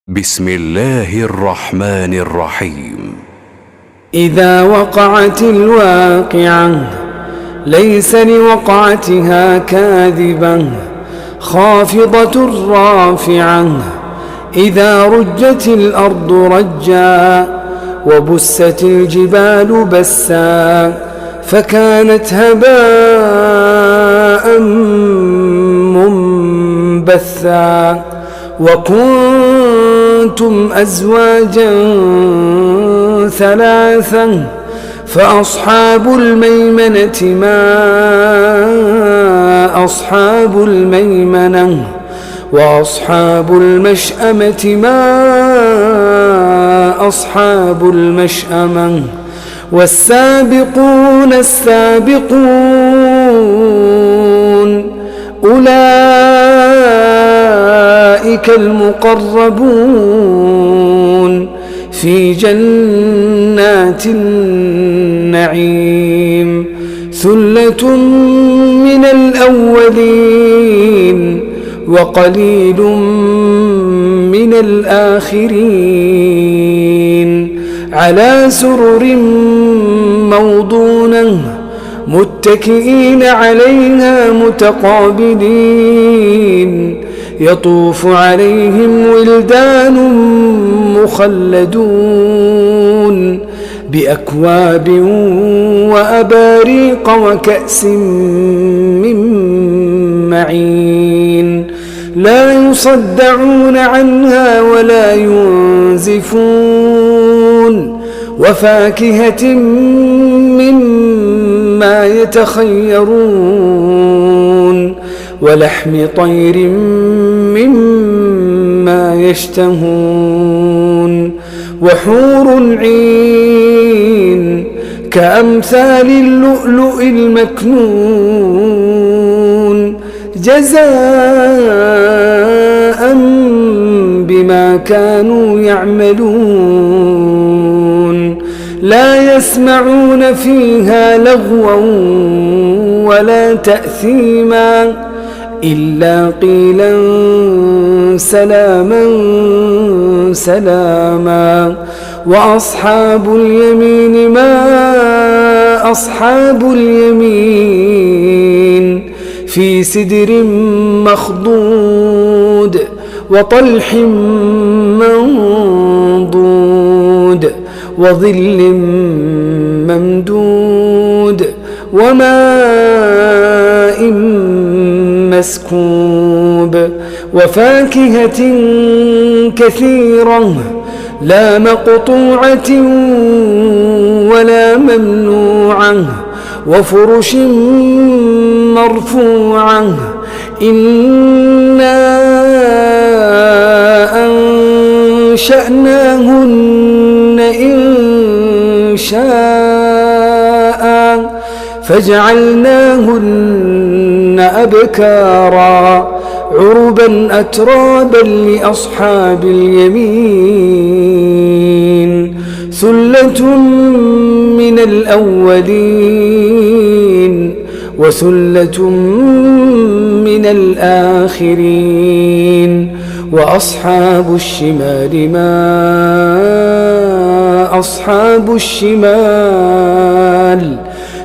بسم الله الرحمن الرحيم. إذا وقعت الواقعة ليس لوقعتها كاذبة خافضة رافعة إذا رجت الأرض رجا وبست الجبال بسا فكانت هباء منبثا وكنتم أزواجا ثلاثا فأصحاب الميمنة ما أصحاب الميمنة وأصحاب المشأمة ما أصحاب المشأمة والسابقون السابقون أولئك المقربون في جنات النعيم ثلة من الأولين وقليل من الآخرين على سرر موضونة متكئين عليها متقابلين يطوف عليهم ولدان مخلدون بأكواب وأباريق وكأس من معين لا يصدعون عنها ولا ينزفون وفاكهة مما يتخيرون ولحم طير مما يشتهون وحور عين كأمثال اللؤلؤ المكنون جزاء بما كانوا يعملون لا يسمعون فيها لغوا ولا تأثيما إلا قيلا سلاما سلاما وأصحاب اليمين ما أصحاب اليمين في سدر مخضود وطلح منضود وظل ممدود وماء مسكوب وفاكهة كثيرة لا مقطوعة ولا ممنوعة وفرش مرفوعة إنا أنشأناهن إن شاء فجعلناهن أبكارا عربا أترابا لأصحاب اليمين ثلة من الأولين وثلة من الآخرين وأصحاب الشمال ما أصحاب الشمال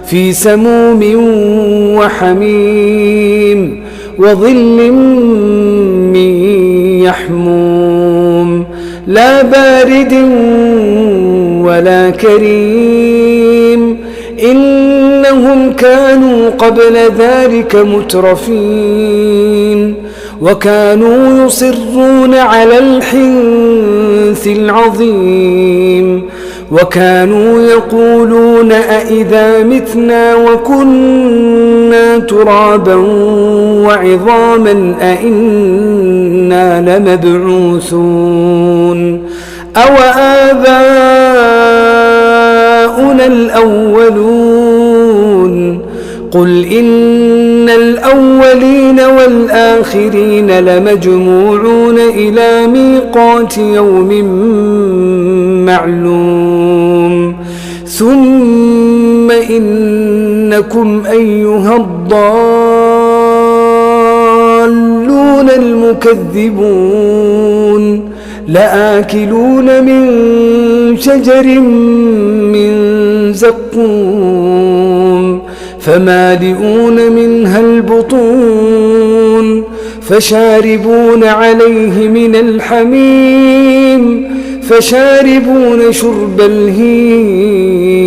في سموم وحميم وظل من يحموم لا بارد ولا كريم إنهم كانوا قبل ذلك مترفين وكانوا يصرون على الحنث العظيم وكانوا يقولون أئذا متنا وكنا ترابا وعظاما أئنا لمبعوثون أو آباؤنا الأولون قل إن الأولين والآخرين لمجموعون إلى ميقات يوم معلوم ثم إنكم أيها الضالون المكذبون لآكلون من شجر من زقوم فمالئون منها البطون فشاربون عليه من الحميم فشاربون شرب الهيم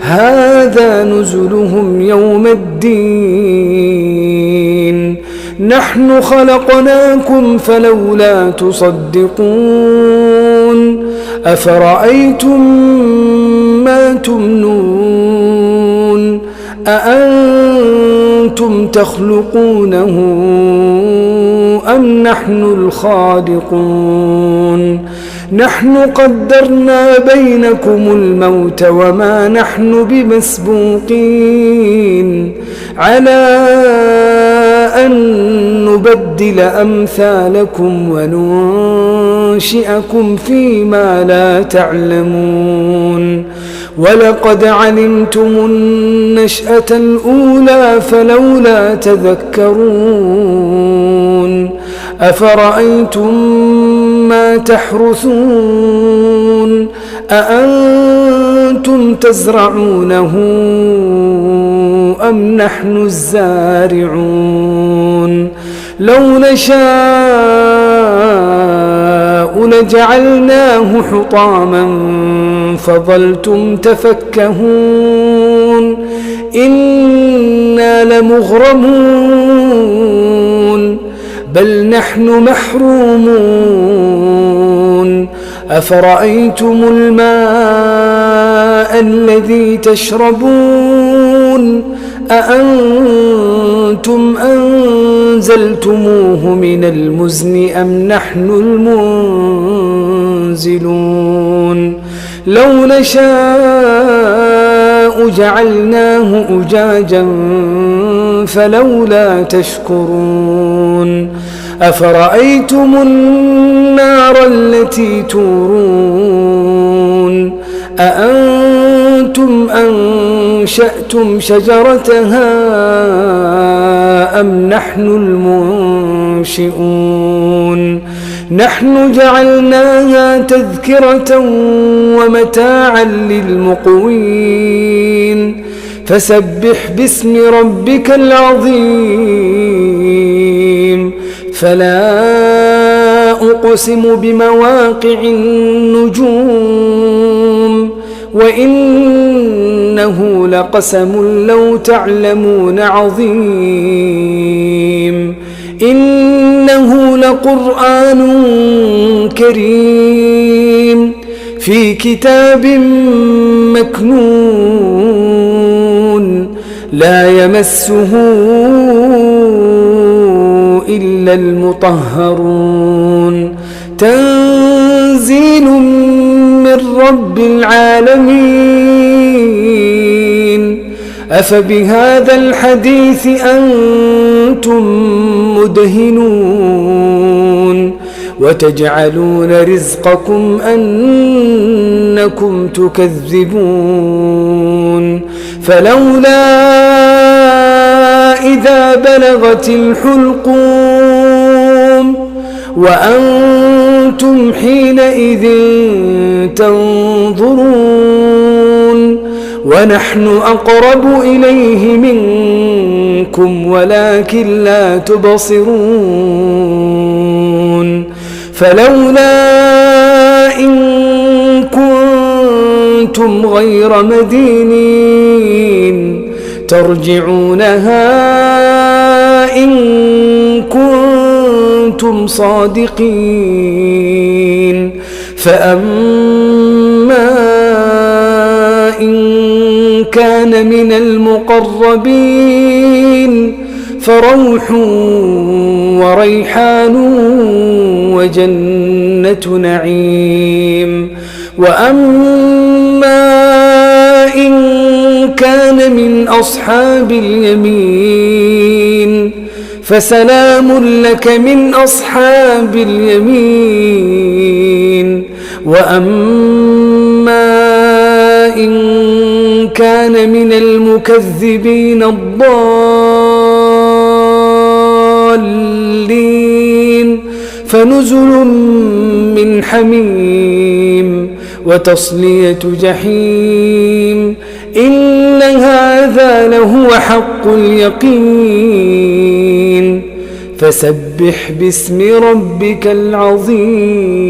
هذا نزلهم يوم الدين نحن خلقناكم فلولا تصدقون أفرأيتم ما تمنون أأنتم تخلقونه أم نحن الخالقون نحن قدرنا بينكم الموت وما نحن بمسبوقين على أن نبدل أمثالكم وننشئكم فيما لا تعلمون ولقد علمتم النشأة الأولى فلولا تذكرون أفرأيتم ما تحرثون أأنتم تزرعونه أم نحن الزارعون لو نشاء لجعلناه حطاما فظلتم تفكهون إنا لمغرمون بل نحن محرومون أفرأيتم الماء الذي تشربون أأنتم أنزلتموه من المزن أم نحن المنزلون لو نشاء جعلناه أجاجا فلولا تشكرون أفرأيتم النار التي تورون أأنتم أنشأتم شجرتها أم نحن المنشئون نحن جعلناها تذكرة ومتاعا للمقوين فسبح باسم ربك العظيم فلا أقسم بمواقع النجوم وإنه لقسم لو تعلمون عظيم إنه لقرآن كريم في كتاب مكنون لا يمسه إلا المطهرون تنزيل من رب العالمين أفبهذا الحديث أنتم مدهنون وتجعلون رزقكم أنكم تكذبون فلولا إذا بلغت الحلقوم وأنتم حينئذ تنظرون ونحن أقرب إليه منكم ولكن لا تبصرون فلولا إن كنتم غير مدينين ترجعونها إن كنتم صادقين فأما إن كان من المقربين فروح وريحان وجنة نعيم وأما إن كان من أصحاب اليمين فسلام لك من أصحاب اليمين وأما إن كان من المكذبين الضالين فنزل من حميم وتصلية جحيم إن هذا لهو حق اليقين فسبح باسم ربك العظيم